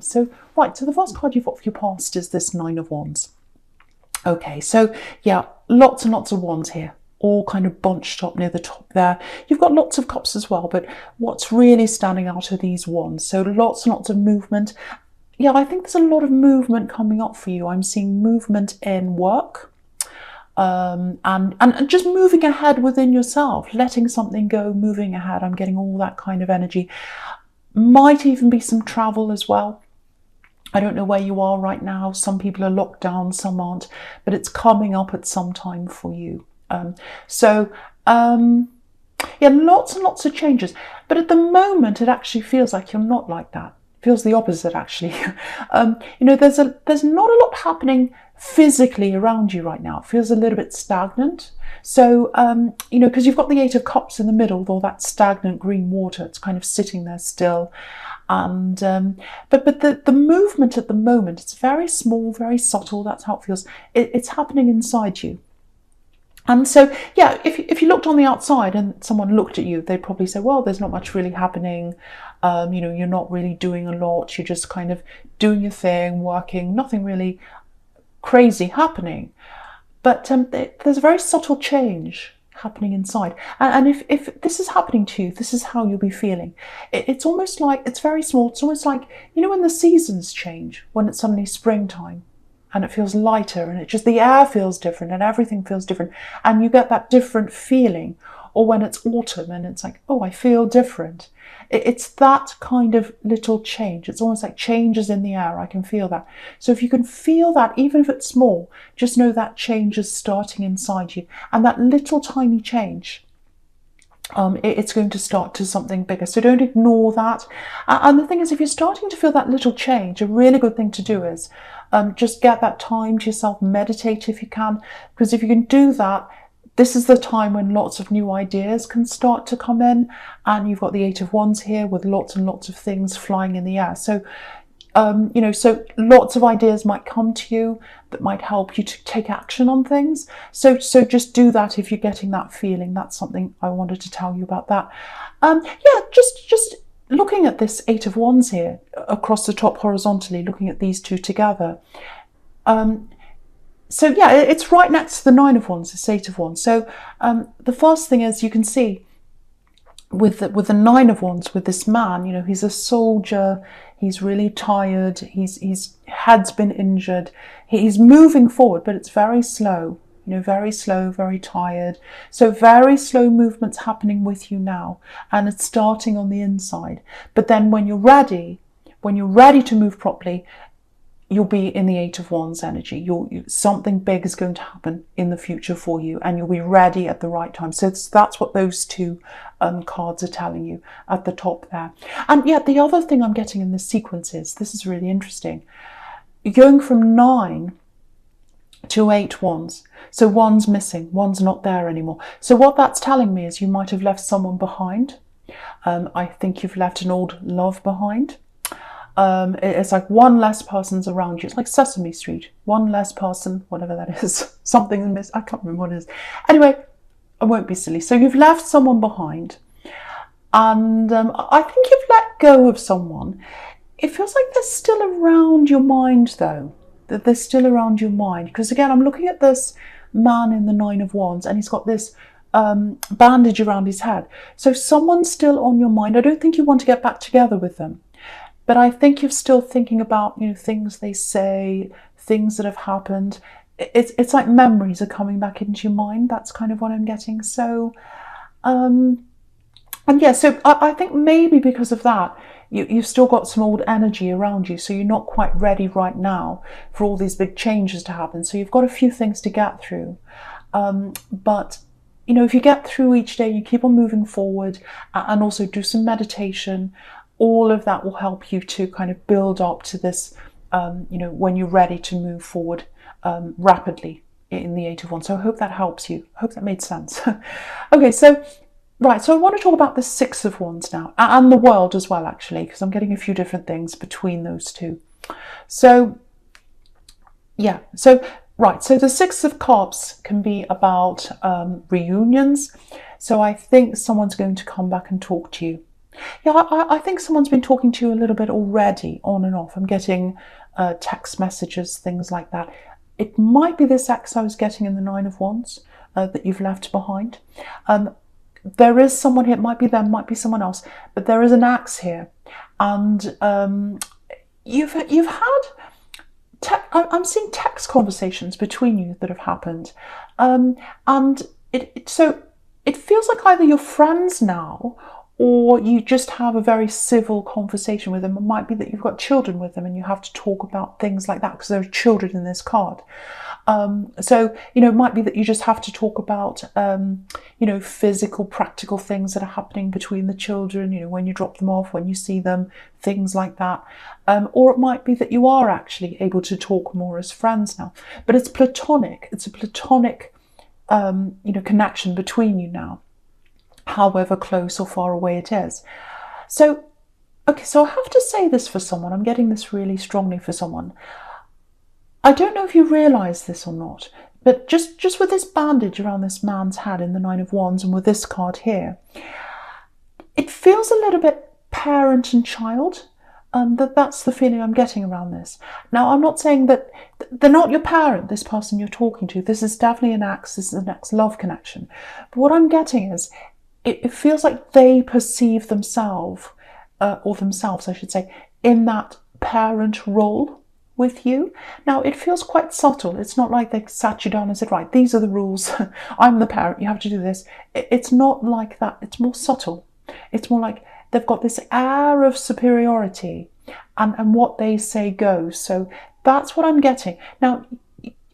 So, right, so the first card you've got for your past is this Nine of Wands. Okay, so yeah, lots and lots of wands here, all kind of bunched up near the top there. You've got lots of cups as well, but what's really standing out are these wands. So lots and lots of movement. Yeah, I think there's a lot of movement coming up for you. I'm seeing movement in work, and just moving ahead within yourself, letting something go, moving ahead. I'm getting all that kind of energy. Might even be some travel as well. I don't know where you are right now. Some people are locked down, some aren't, but it's coming up at some time for you. Yeah, lots and lots of changes. But at the moment, it actually feels like you're not like that. It feels the opposite, actually. There's not a lot happening physically around you right now. It feels a little bit stagnant. So, because you've got the Eight of Cups in the middle with all that stagnant green water. It's kind of sitting there still. And but the movement at the moment, it's very small, very subtle. That's how it feels. It's happening inside you. And so, yeah, if you looked on the outside and someone looked at you, they'd probably say, well, there's not much really happening. You're not really doing a lot. You're just kind of doing your thing, working, nothing really crazy happening. But there's a very subtle change happening inside. And if this is happening to you, this is how you'll be feeling. It's almost like, it's very small. It's almost like, when the seasons change, when it's suddenly springtime and it feels lighter and the air feels different and everything feels different and you get that different feeling. Or when it's autumn and it's like, oh, I feel different. It's that kind of little change. It's almost like changes in the air. I can feel that. So if you can feel that, even if it's small, just know that change is starting inside you. And that little tiny change, it's going to start to something bigger. So don't ignore that. And the thing is, if you're starting to feel that little change, a really good thing to do is just get that time to yourself, meditate if you can. Because if you can do that, this is the time when lots of new ideas can start to come in, and you've got the Eight of Wands here with lots and lots of things flying in the air. So, so lots of ideas might come to you that might help you to take action on things. So just do that if you're getting that feeling. That's something I wanted to tell you about that. Just looking at this Eight of Wands here across the top horizontally, looking at these two together. So yeah, it's right next to the Nine of Wands, this Eight of Wands. So the first thing is, you can see with the Nine of Wands, with this man, he's a soldier, he's really tired, his head's been injured, he's moving forward, but it's very slow, very slow, very tired. So very slow movements happening with you now, and it's starting on the inside. But then when you're ready to move properly, you'll be in the Eight of Wands energy. Something big is going to happen in the future for you, and you'll be ready at the right time. So that's what those two cards are telling you at the top there. And yeah, the other thing I'm getting in this sequence is, this is really interesting. You're going from 9 to 8 wands. So one's missing, one's not there anymore. So what that's telling me is you might have left someone behind. I think you've left an old love behind. It's like one less person's around you. It's like Sesame Street. One less person, whatever that is. Something I can't remember what it is. Anyway, I won't be silly. So you've left someone behind. And I think you've let go of someone. It feels like they're still around your mind, though. That they're still around your mind. Because again, I'm looking at this man in the Nine of Wands, and he's got this bandage around his head. So someone's still on your mind. I don't think you want to get back together with them. But I think you're still thinking about, things they say, things that have happened. It's like memories are coming back into your mind. That's kind of what I'm getting. So, and yeah, so I think maybe because of that, you've still got some old energy around you. So you're not quite ready right now for all these big changes to happen. So you've got a few things to get through. But if you get through each day, you keep on moving forward, and also do some meditation. All of that will help you to kind of build up to this, when you're ready to move forward rapidly in the Eight of Wands. So I hope that helps you. I hope that made sense. Okay, so I want to talk about the Six of Wands now, and the World as well, actually, because I'm getting a few different things between those two. So, yeah, so the Six of Cups can be about reunions. So I think someone's going to come back and talk to you. Yeah, I think someone's been talking to you a little bit already, on and off. I'm getting text messages, things like that. It might be this ex I was getting in the Nine of Wands that you've left behind. There is someone here. It might be them, might be someone else, but there is an axe here, and you've had. I'm seeing text conversations between you that have happened, and so it feels like either you're friends now, or you just have a very civil conversation with them. It might be that you've got children with them and you have to talk about things like that because there are children in this card. So, it might be that you just have to talk about, physical, practical things that are happening between the children, when you drop them off, when you see them, things like that. Or it might be that you are actually able to talk more as friends now. But it's platonic. It's a platonic, connection between you now, however close or far away it is. So I have to say this for someone. I'm getting this really strongly for someone. I don't know if you realise this or not, but just with this bandage around this man's head in the Nine of Wands and with this card here, it feels a little bit parent and child. That's the feeling I'm getting around this. Now, I'm not saying that they're not your parent, this person you're talking to. This is definitely an ex. This is an ex-love connection. But what I'm getting is it feels like they perceive themselves, I should say, in that parent role with you. Now, it feels quite subtle. It's not like they sat you down and said, right, these are the rules. I'm the parent. You have to do this. It's not like that. It's more subtle. It's more like they've got this air of superiority and what they say goes. So that's what I'm getting. Now,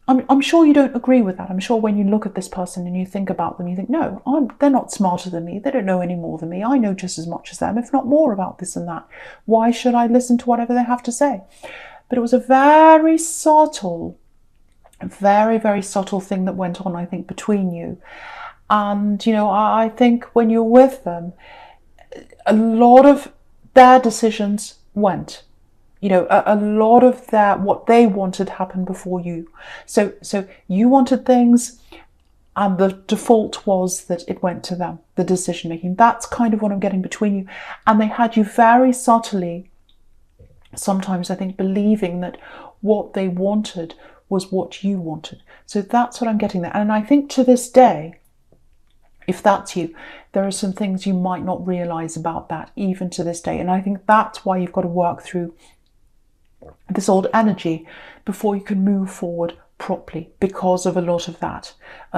I'm sure you don't agree with that. I'm sure when you look at this person and you think about them, you think, no, they're not smarter than me. They don't know any more than me. I know just as much as them, if not more, about this and that. Why should I listen to whatever they have to say? But it was a very subtle, very, very subtle thing that went on, I think, between you. And, I think when you're with them, a lot of their decisions went. A lot of what they wanted happened before you. So you wanted things, and the default was that it went to them, the decision making. That's kind of what I'm getting between you. And they had you very subtly, sometimes I think, believing that what they wanted was what you wanted. So that's what I'm getting there. And I think to this day, if that's you, there are some things you might not realise about that, even to this day. And I think that's why you've got to work through this old energy before you can move forward properly, because of a lot of that.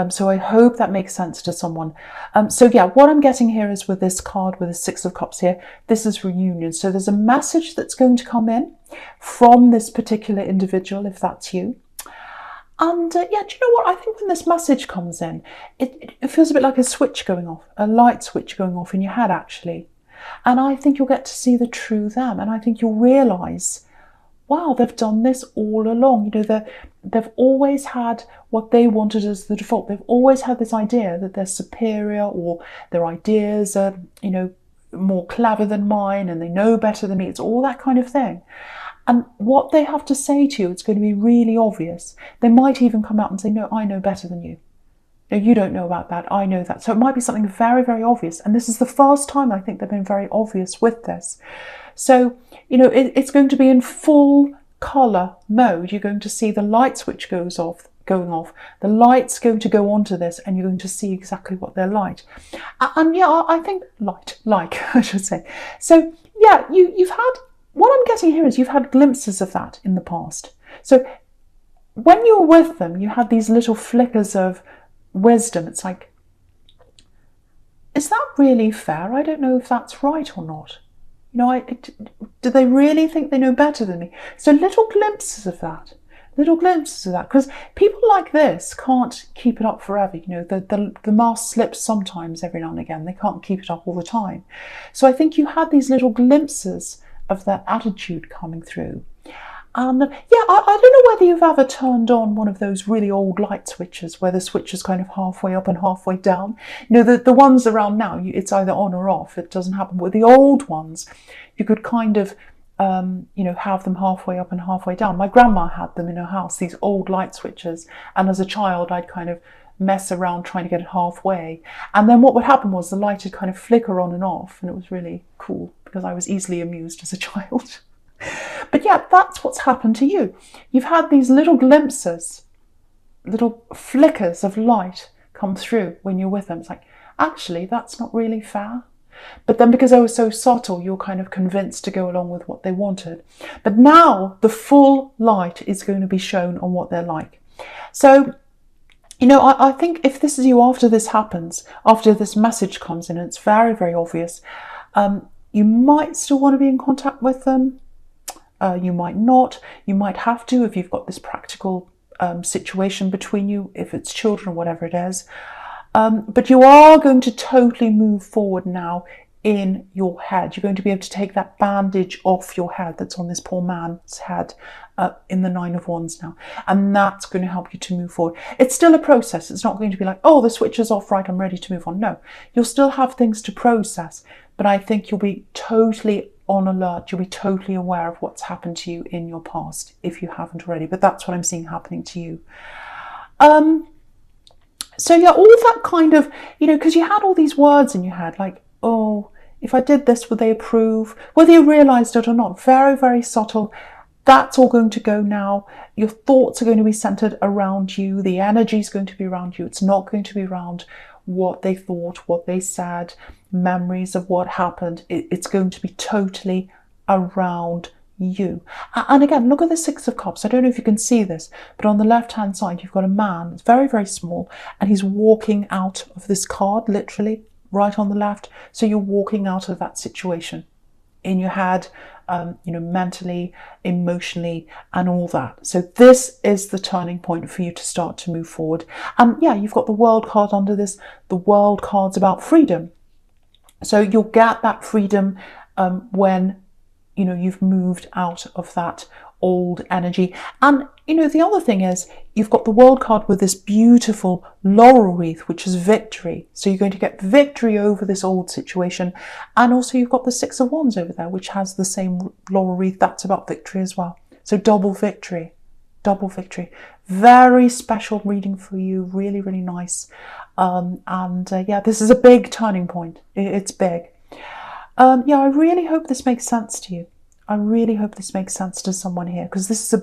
So I hope that makes sense to someone. What I'm getting here is with this card, with the Six of Cups here, this is reunion. So there's a message that's going to come in from this particular individual, if that's you. And do you know what? I think when this message comes in, it feels a bit like a switch going off, a light switch going off in your head, actually. And I think you'll get to see the true them. And I think you'll realise, wow, they've done this all along. They've always had what they wanted as the default. They've always had this idea that they're superior, or their ideas are, more clever than mine, and they know better than me. It's all that kind of thing. And what they have to say to you, it's going to be really obvious. They might even come out and say, no, I know better than you. No, you don't know about that. I know that. So it might be something very, very obvious. And this is the first time I think they've been very obvious with this. So, it's going to be in full colour mode. You're going to see the light switch going off. The light's going to go onto this, and you're going to see exactly what they're like. And I think I should say. So you've had, what I'm getting here is you've had glimpses of that in the past. So when you were with them, you had these little flickers of wisdom. It's like, is that really fair? I don't know if that's right or not. Do they really think they know better than me? So little glimpses of that, because people like this can't keep it up forever. The mask slips sometimes, every now and again. They can't keep it up all the time. So I think you had these little glimpses of their attitude coming through. And I don't know whether you've ever turned on one of those really old light switches where the switch is kind of halfway up and halfway down. The ones around now, it's either on or off. It doesn't happen. With the old ones, you could kind of, have them halfway up and halfway down. My grandma had them in her house, these old light switches. And as a child, I'd kind of mess around trying to get it halfway. And then what would happen was the light would kind of flicker on and off, and it was really cool because I was easily amused as a child. But yeah, that's what's happened to you. You've had these little glimpses, little flickers of light come through when you're with them. It's like, actually, that's not really fair. But then because they were so subtle, you're kind of convinced to go along with what they wanted. But now the full light is going to be shown on what they're like. So, you know, I think if this is you after this happens, after this message comes in, and it's very, very obvious, you might still want to be in contact with them. You might not. You might have to if you've got this practical situation between you, if it's children or whatever it is. But you are going to totally move forward now in your head. You're going to be able to take that bandage off your head that's on this poor man's head in the Nine of Wands now. And that's going to help you to move forward. It's still a process. It's not going to be like, oh, the switch is off, right, I'm ready to move on. No, you'll still have things to process. But I think you'll be totally on alert. You'll be totally aware of what's happened to you in your past, if you haven't already. But that's what I'm seeing happening to you. So yeah, all that kind of, you know, because you had all these words in your head, like, oh, if I did this, would they approve? Whether you realised it or not, very, very subtle. That's all going to go now. Your thoughts are going to be centred around you. The energy is going to be around you. It's not going to be around what they thought, what they said, memories of what happened. It's going to be totally around you. And again, look at the Six of Cups. I don't know if you can see this, but on the left hand side you've got a man. It's very, very small, and he's walking out of this card, literally right on the left. So you're walking out of that situation in your head, you know, mentally, emotionally, and all that. So this is the turning point for you to start to move forward. And yeah, you've got the World card under this. The World card's about freedom. So you'll get that freedom when, you know, you've moved out of that old energy. And, you know, the other thing is you've got the World card with this beautiful laurel wreath, which is victory. So you're going to get victory over this old situation. And also you've got the Six of Wands over there, which has the same laurel wreath. That's about victory as well. So double victory, double victory. Very special reading for you. Really, really nice. Yeah, this is a big turning point. It's big. Yeah, I really hope this makes sense to you. I really hope this makes sense to someone here, because this is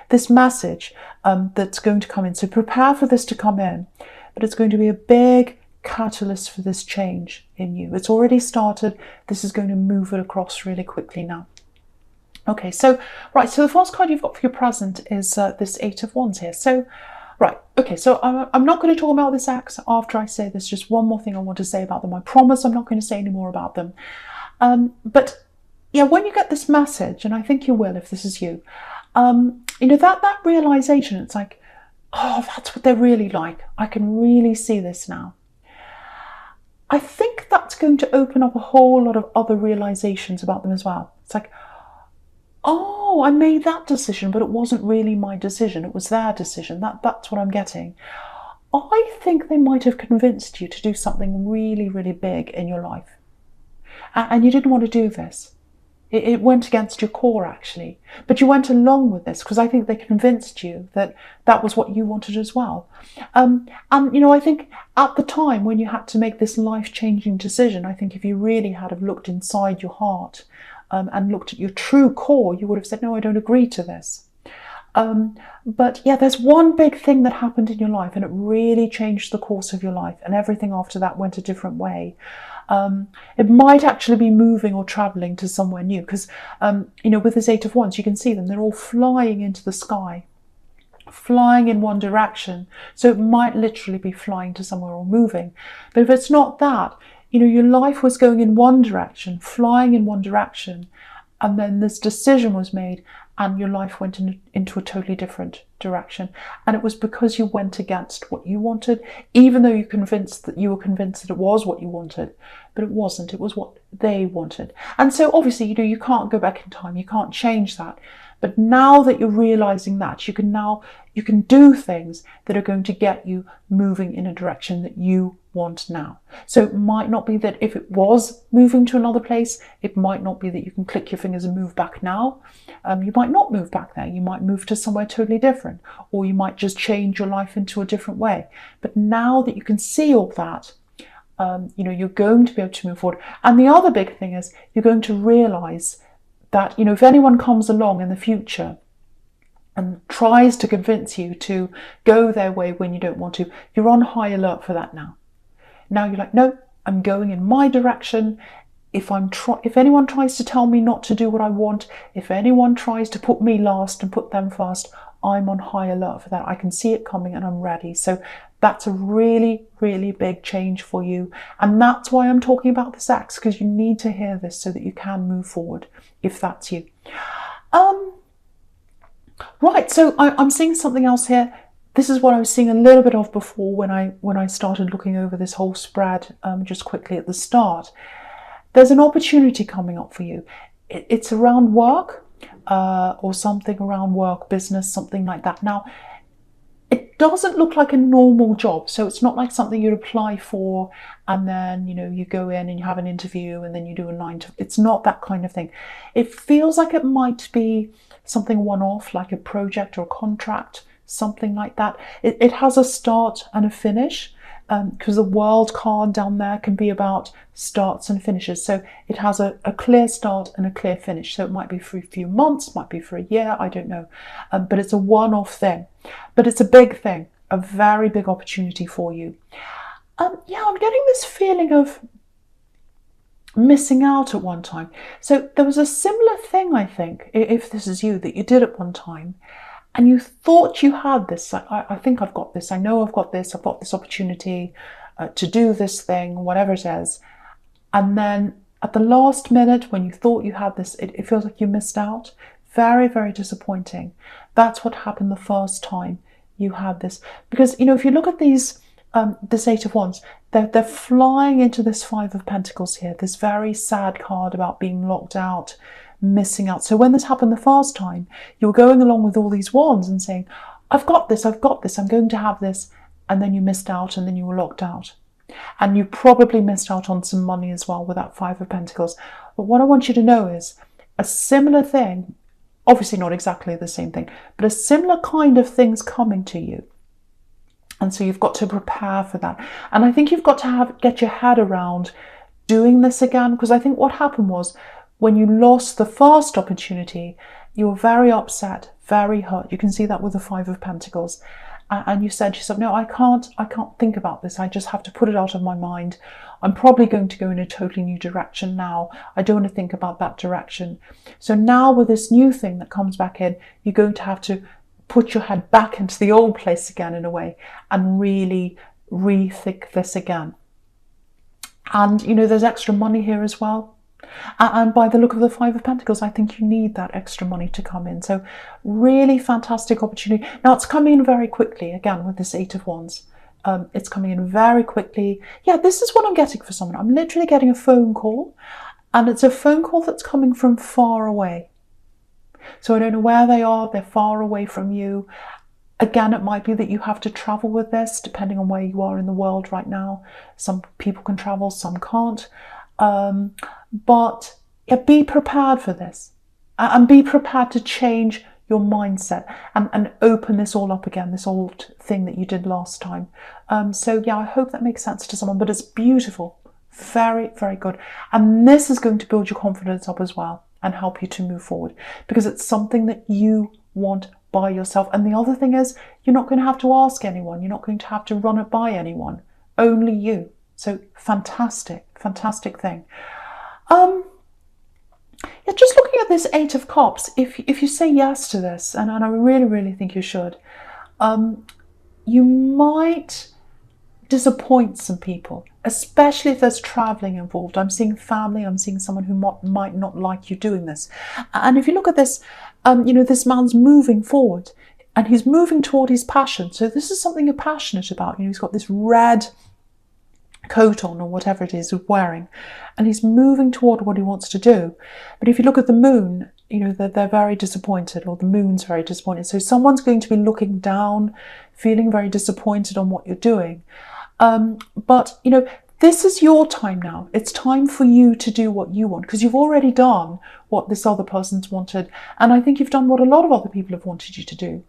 this message that's going to come in. So prepare for this to come in, but it's going to be a big catalyst for this change in you. It's already started. This is going to move it across really quickly now. Okay, so, right, so the first card you've got for your present is this Eight of Wands here. So, right, okay, so I'm not going to talk about this ex after I say this. Just one more thing I want to say about them. I promise I'm not going to say any more about them. But yeah, when you get this message, and I think you will if this is you, you know, that realization, it's like, oh, that's what they're really like. I can really see this now. I think that's going to open up a whole lot of other realizations about them as well. It's like, oh, I made that decision, but it wasn't really my decision. It was their decision. That's what I'm getting. I think they might have convinced you to do something really, really big in your life. And you didn't want to do this. It went against your core, actually. But you went along with this because I think they convinced you that that was what you wanted as well. And, you know, I think at the time when you had to make this life-changing decision, I think if you really had have looked inside your heart and looked at your true core, you would have said, no, I don't agree to this. But yeah, there's one big thing that happened in your life and it really changed the course of your life, and everything after that went a different way. It might actually be moving or traveling to somewhere new because, you know, with this Eight of Wands, you can see them. They're all flying into the sky, flying in one direction. So it might literally be flying to somewhere or moving. But if it's not that, you know, your life was going in one direction, flying in one direction, and then this decision was made and your life went into a totally different direction. And it was because you went against what you wanted, even though you were convinced that it was what you wanted, but it wasn't. It was what they wanted. And so obviously, you know, you can't go back in time. You can't change that. But now that you're realizing that, you can do things that are going to get you moving in a direction that you want now. So it might not be that if it was moving to another place, it might not be that you can click your fingers and move back now. You might might not move back there. You might move to somewhere totally different, or you might just change your life into a different way. But now that you can see all that, you're going to be able to move forward. And the other big thing is you're going to realize that, if anyone comes along in the future and tries to convince you to go their way when you don't want to, you're on high alert for that now. Now you're like, no, I'm going in my direction. If anyone tries to tell me not to do what I want, if anyone tries to put me last and put them first, I'm on high alert for that. I can see it coming and I'm ready. So that's a really, really big change for you. And that's why I'm talking about this X, because you need to hear this so that you can move forward, if that's you. Right, so I'm seeing something else here. This is what I was seeing a little bit of before when I started looking over this whole spread just quickly at the start. There's an opportunity coming up for you. It's around work or something around work, business, something like that. Now, it doesn't look like a normal job. So it's not like something you'd apply for and then, you go in and you have an interview and then you do a 9 to... It's not that kind of thing. It feels like it might be something one-off, like a project or a contract, something like that. It has a start and a finish, because the world card down there can be about starts and finishes. So it has a clear start and a clear finish. So it might be for a few months, might be for a year, I don't know. But it's a one-off thing. But it's a big thing, a very big opportunity for you. I'm getting this feeling of missing out at one time. So there was a similar thing, I think, if this is you, that you did at one time, and you thought you had this. I think I've got this. I know I've got this opportunity to do this thing, whatever it is. And then at the last minute, when you thought you had this, it feels like you missed out. Very, very disappointing. That's what happened the first time you had this. Because, if you look at these, this 8 of Wands, they're flying into this 5 of Pentacles here, this very sad card about being locked out, missing out. So when this happened the first time, you were going along with all these wands and saying, I've got this, I'm going to have this. And then you missed out and then you were locked out. And you probably missed out on some money as well with that 5 of Pentacles. But what I want you to know is a similar thing, obviously not exactly the same thing, but a similar kind of thing's coming to you. And so you've got to prepare for that. And I think you've got to get your head around doing this again, because I think what happened was when you lost the first opportunity, you were very upset, very hurt. You can see that with the 5 of Pentacles. And you said to yourself, no, I can't think about this. I just have to put it out of my mind. I'm probably going to go in a totally new direction now. I don't want to think about that direction. So now with this new thing that comes back in, you're going to have to put your head back into the old place again in a way and really rethink this again. And, there's extra money here as well. And by the look of the 5 of Pentacles, I think you need that extra money to come in. So really fantastic opportunity. Now it's coming in very quickly, again, with this 8 of Wands. It's coming in very quickly. Yeah, this is what I'm getting for someone. I'm literally getting a phone call, and it's a phone call that's coming from far away. So I don't know where they are. They're far away from you. Again, it might be that you have to travel with this, depending on where you are in the world right now. Some people can travel, some can't. But be prepared for this, and be prepared to change your mindset and open this all up again, this old thing that you did last time. So I hope that makes sense to someone, but it's beautiful. Very, very good. And this is going to build your confidence up as well and help you to move forward, because it's something that you want by yourself. And the other thing is, you're not going to have to ask anyone. You're not going to have to run it by anyone. Only you. So fantastic, fantastic thing. Just looking at this 8 of Cups, if you say yes to this, and I really, really think you should, you might disappoint some people, especially if there's traveling involved. I'm seeing family, I'm seeing someone who might not like you doing this. And if you look at this, this man's moving forward and he's moving toward his passion. So this is something you're passionate about. He's got this red coat on, or whatever it is he's wearing, and he's moving toward what he wants to do. But if you look at the moon, they're very disappointed, or the moon's very disappointed. So someone's going to be looking down, feeling very disappointed on what you're doing. But this is your time now. It's time for you to do what you want, because you've already done what this other person's wanted. And I think you've done what a lot of other people have wanted you to do.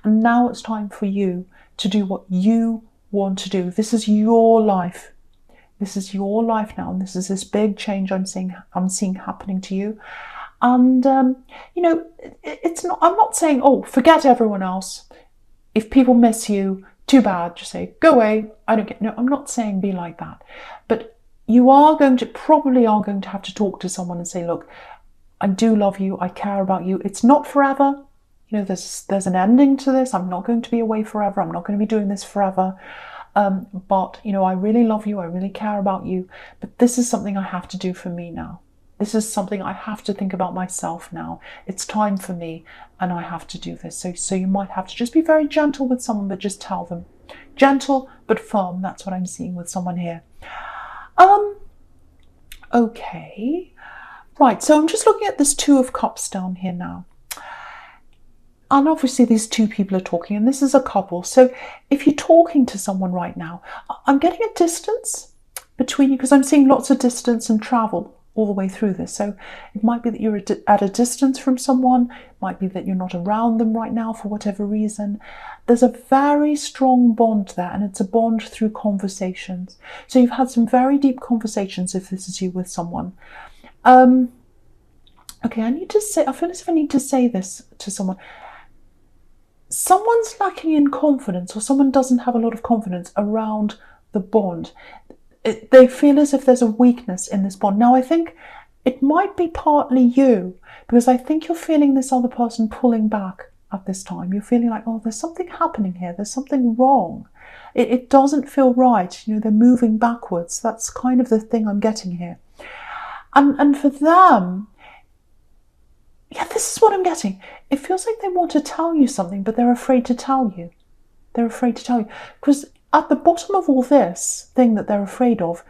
And now it's time for you to do what you want to do. This is your life. This is your life now. And this is this big change I'm seeing happening to you. And, you know, I'm not saying, oh, forget everyone else. If people miss you, too bad, just say, go away, I don't get, no, I'm not saying be like that. But you probably are going to have to talk to someone and say, look, I do love you, I care about you. It's not forever. You know, there's an ending to this. I'm not going to be away forever. I'm not going to be doing this forever. But, you know, I really love you. I really care about you. But this is something I have to do for me now. This is something I have to think about myself now. It's time for me and I have to do this. So you might have to just be very gentle with someone, but just tell them. Gentle but firm. That's what I'm seeing with someone here. Okay. Right, so I'm just looking at this Two of Cups down here now. And obviously these two people are talking, and this is a couple. So if you're talking to someone right now, I'm getting a distance between you, because I'm seeing lots of distance and travel all the way through this. So it might be that you're at a distance from someone. It might be that you're not around them right now for whatever reason. There's a very strong bond there, and it's a bond through conversations. So you've had some very deep conversations if this is you with someone. Okay, I feel as if I need to say this to someone. Someone's lacking in confidence, or someone doesn't have a lot of confidence around the bond. They feel as if there's a weakness in this bond. Now, I think it might be partly you, because I think you're feeling this other person pulling back at this time. You're feeling like, oh, there's something happening here. There's something wrong. It doesn't feel right. You know, they're moving backwards. That's kind of the thing I'm getting here. And for them, yeah, this is what I'm getting. It feels like they want to tell you something, but they're afraid to tell you. They're afraid to tell you. Because at the bottom of all this thing that they're afraid of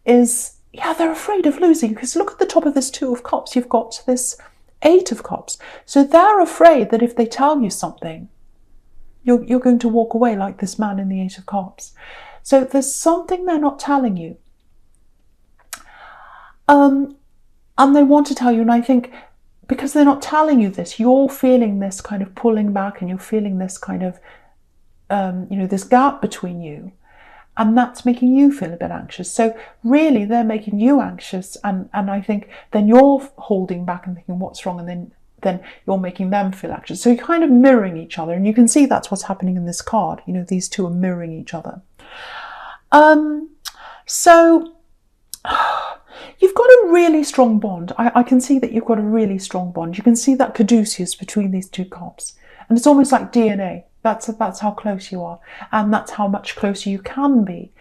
is, yeah, they're afraid of losing. Because look at the top of this Two of Cups. You've got this Eight of Cups. So they're afraid that if they tell you something, you're going to walk away like this man in the Eight of Cups. So there's something they're not telling you. And they want to tell you, and I think because they're not telling you this, you're feeling this kind of pulling back, and you're feeling this kind of, you know, this gap between you, and that's making you feel a bit anxious. So really, they're making you anxious, and I think then you're holding back and thinking, what's wrong? And then you're making them feel anxious. So you're kind of mirroring each other, and you can see that's what's happening in this card. You know, these two are mirroring each other. So you've got a really strong bond. I can see that you've got a really strong bond. You can see that caduceus between these two cups. And it's almost like DNA. That's how close you are. And that's how much closer you can be